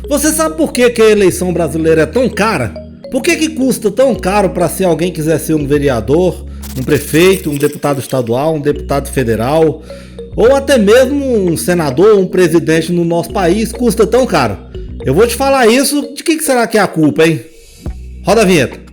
Você sabe por que a eleição brasileira é tão cara? Por que custa tão caro para se alguém quiser ser um vereador, um prefeito, um deputado estadual, um deputado federal, ou até mesmo um senador, um presidente no nosso país, custa tão caro? Eu vou te falar isso, de que será que é a culpa, hein? Roda a vinheta.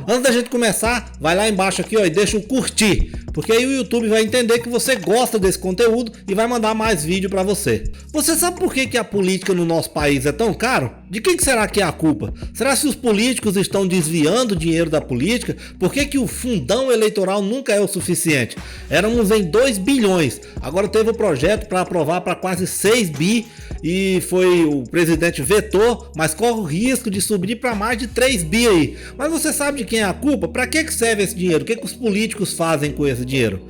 Antes da gente começar, vai lá embaixo aqui, ó, e deixa o curtir, porque aí o YouTube vai entender que você gosta desse conteúdo e vai mandar mais vídeo pra você. Você sabe por que a política no nosso país é tão caro? De quem que será que é a culpa? Será que os políticos estão desviando dinheiro da política? Por que o fundão eleitoral nunca é o suficiente? Éramos em 2 bilhões, agora teve o projeto para aprovar para quase 6 bi e o presidente vetou, mas corre o risco de subir para mais de 3 bi aí. Mas você sabe de quem é a culpa? Para que serve esse dinheiro? O que os políticos fazem com esse dinheiro?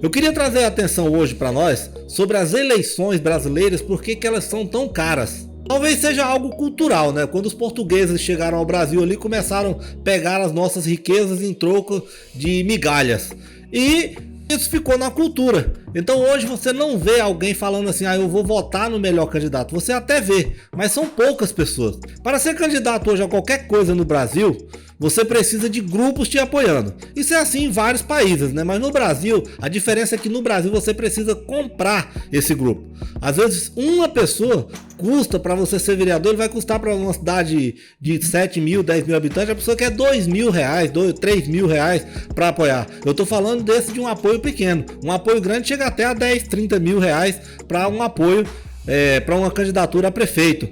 Eu queria trazer a atenção hoje para nós sobre as eleições brasileiras, por que elas são tão caras. Talvez seja algo cultural, né? Quando os portugueses chegaram ao Brasil ali, começaram a pegar as nossas riquezas em troco de migalhas. E isso ficou na cultura. Então hoje você não vê alguém falando assim, eu vou votar no melhor candidato. Você até vê, mas são poucas pessoas. Para ser candidato hoje a qualquer coisa no Brasil, você precisa de grupos te apoiando. Isso é assim em vários países, né? Mas no Brasil, a diferença é que no Brasil você precisa comprar esse grupo. Às vezes uma pessoa custa, para você ser vereador, ele vai custar para uma cidade de 7 mil, 10 mil habitantes, a pessoa quer 2 mil reais, 3 mil reais para apoiar. Eu tô falando desse de um apoio pequeno. Um apoio grande chega até a 10, 30 mil reais para um apoio, para uma candidatura a prefeito.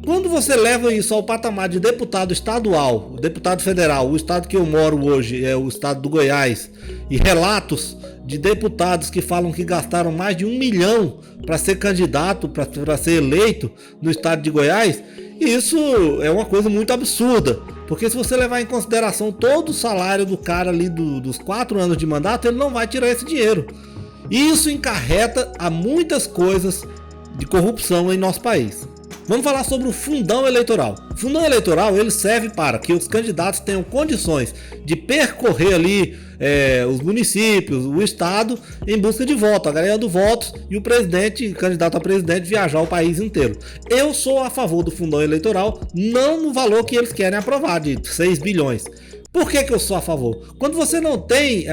Quando você leva isso ao patamar de deputado estadual, deputado federal, o estado que eu moro hoje é o estado do Goiás, e relatos de deputados que falam que gastaram mais de 1 milhão para ser candidato, para ser eleito no estado de Goiás, isso é uma coisa muito absurda, porque se você levar em consideração todo o salário do cara ali dos 4 anos de mandato, ele não vai tirar esse dinheiro. Isso encarreta a muitas coisas de corrupção em nosso país. Vamos falar sobre o fundão eleitoral. O fundão eleitoral ele serve para que os candidatos tenham condições de percorrer ali os municípios, o estado, em busca de voto, agregando votos, e o presidente, candidato a presidente, viajar o país inteiro. Eu sou a favor do fundão eleitoral, não no valor que eles querem aprovar, de 6 bilhões. Por que eu sou a favor? Quando você não tem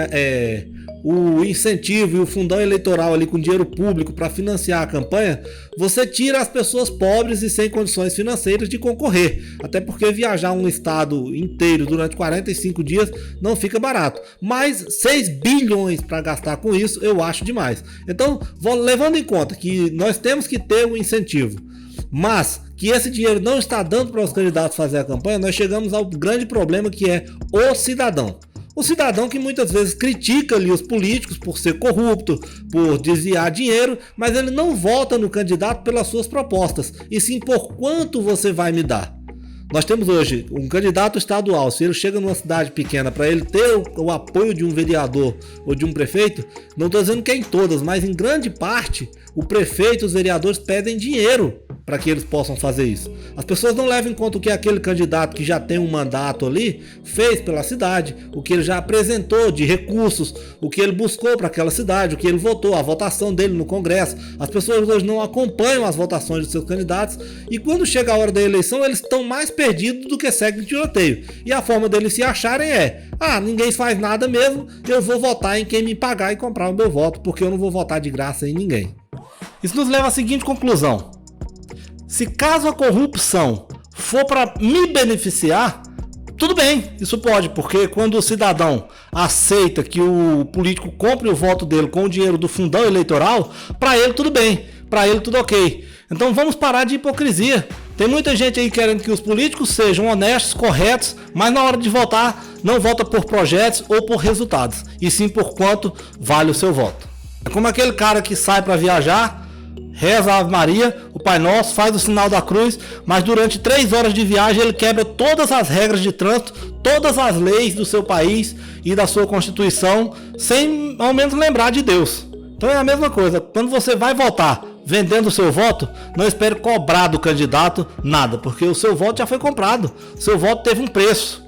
o incentivo e o fundão eleitoral ali com dinheiro público para financiar a campanha, você tira as pessoas pobres e sem condições financeiras de concorrer. Até porque viajar um estado inteiro durante 45 dias não fica barato. Mas 6 bilhões para gastar com isso eu acho demais. Então, levando em conta que nós temos que ter um incentivo, mas que esse dinheiro não está dando para os candidatos fazer a campanha, nós chegamos ao grande problema que é o cidadão. O cidadão que muitas vezes critica ali os políticos por ser corrupto, por desviar dinheiro, mas ele não vota no candidato pelas suas propostas, e sim por quanto você vai me dar. Nós temos hoje um candidato estadual, se ele chega numa cidade pequena, para ele ter o apoio de um vereador ou de um prefeito, não estou dizendo que é em todas, mas em grande parte, o prefeito e os vereadores pedem dinheiro para que eles possam fazer isso. As pessoas não levam em conta o que aquele candidato que já tem um mandato ali fez pela cidade, o que ele já apresentou de recursos, o que ele buscou para aquela cidade, o que ele votou, a votação dele no Congresso. As pessoas hoje não acompanham as votações dos seus candidatos e quando chega a hora da eleição eles estão mais perdidos do que segue de tiroteio. E a forma deles se acharem ninguém faz nada mesmo, eu vou votar em quem me pagar e comprar o meu voto, porque eu não vou votar de graça em ninguém. Isso nos leva à seguinte conclusão: se caso a corrupção for para me beneficiar, tudo bem, isso pode, porque quando o cidadão aceita que o político compre o voto dele com o dinheiro do fundão eleitoral, para ele tudo bem, para ele tudo ok. Então vamos parar de hipocrisia. Tem muita gente aí querendo que os políticos sejam honestos, corretos, mas na hora de votar, não vota por projetos ou por resultados, e sim por quanto vale o seu voto. É como aquele cara que sai para viajar, reza a Ave Maria, o Pai Nosso, faz o sinal da cruz, mas durante 3 horas de viagem ele quebra todas as regras de trânsito, todas as leis do seu país e da sua Constituição, sem ao menos lembrar de Deus. Então é a mesma coisa, quando você vai votar vendendo o seu voto, não espere cobrar do candidato nada, porque o seu voto já foi comprado, o seu voto teve um preço.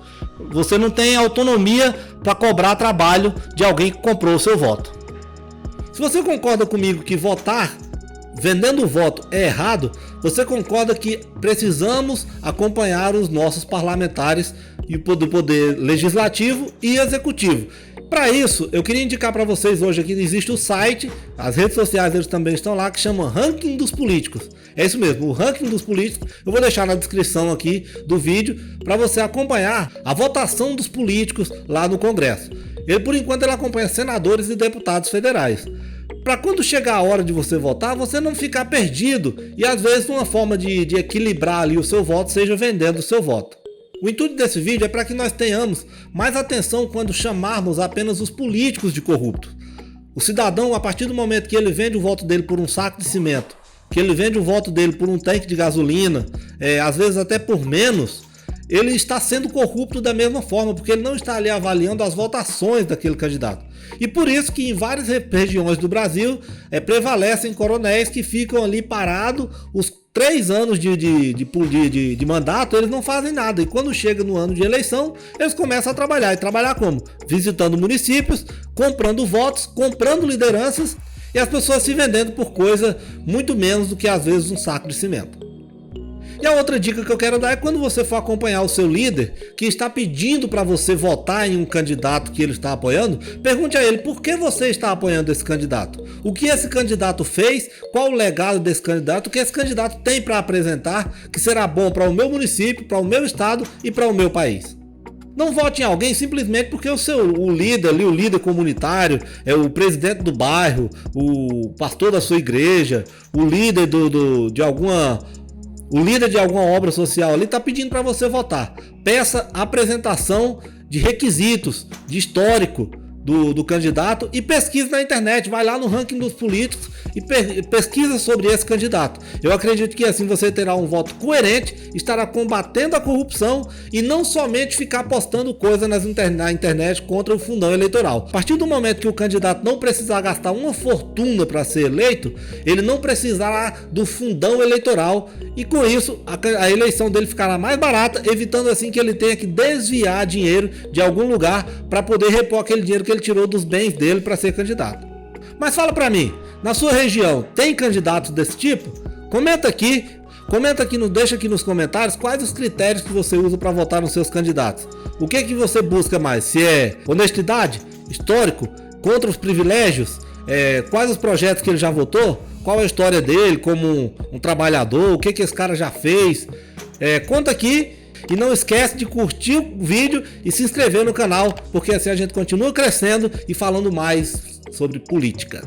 Você não tem autonomia para cobrar trabalho de alguém que comprou o seu voto. Se você concorda comigo que votar vendendo o voto é errado, você concorda que precisamos acompanhar os nossos parlamentares do poder legislativo e executivo. Para isso, eu queria indicar para vocês hoje aqui, existe o site, as redes sociais eles também estão lá, que chama Ranking dos Políticos. É isso mesmo, o Ranking dos Políticos, eu vou deixar na descrição aqui do vídeo para você acompanhar a votação dos políticos lá no Congresso. Ele, por enquanto, ele acompanha senadores e deputados federais. Para quando chegar a hora de você votar, você não ficar perdido e às vezes uma forma de equilibrar ali o seu voto seja vendendo o seu voto. O intuito desse vídeo é para que nós tenhamos mais atenção quando chamarmos apenas os políticos de corruptos. O cidadão, a partir do momento que ele vende o voto dele por um saco de cimento, que ele vende o voto dele por um tanque de gasolina, às vezes até por menos, ele está sendo corrupto da mesma forma, porque ele não está ali avaliando as votações daquele candidato. E por isso que em várias regiões do Brasil prevalecem coronéis que ficam ali parados os 3 anos de mandato, eles não fazem nada. E quando chega no ano de eleição, eles começam a trabalhar. E trabalhar como? Visitando municípios, comprando votos, comprando lideranças e as pessoas se vendendo por coisa muito menos do que às vezes um saco de cimento. E a outra dica que eu quero dar é quando você for acompanhar o seu líder que está pedindo para você votar em um candidato que ele está apoiando, pergunte a ele por que você está apoiando esse candidato. O que esse candidato fez, qual o legado desse candidato, o que esse candidato tem para apresentar que será bom para o meu município, para o meu estado e para o meu país. Não vote em alguém simplesmente porque o líder ali, o líder comunitário, o presidente do bairro, o pastor da sua igreja, o líder de alguma obra social ali está pedindo para você votar. Peça apresentação de requisitos, de histórico do candidato e pesquise na internet, vai lá no Ranking dos Políticos e pesquisa sobre esse candidato. Eu acredito que assim você terá um voto coerente, estará combatendo a corrupção e não somente ficar postando coisa na internet contra o fundão eleitoral. A partir do momento que o candidato não precisar gastar uma fortuna para ser eleito, ele não precisará do fundão eleitoral e com isso a eleição dele ficará mais barata, evitando assim que ele tenha que desviar dinheiro de algum lugar para poder repor aquele dinheiro que ele tirou dos bens dele para ser candidato. Mas fala para mim, na sua região tem candidatos desse tipo? Comenta aqui, deixa aqui nos comentários quais os critérios que você usa para votar nos seus candidatos. O que você busca mais? Se é honestidade, histórico, contra os privilégios, quais os projetos que ele já votou, qual a história dele como um trabalhador, o que esse cara já fez. Conta aqui. E não esquece de curtir o vídeo e se inscrever no canal, porque assim a gente continua crescendo e falando mais sobre política.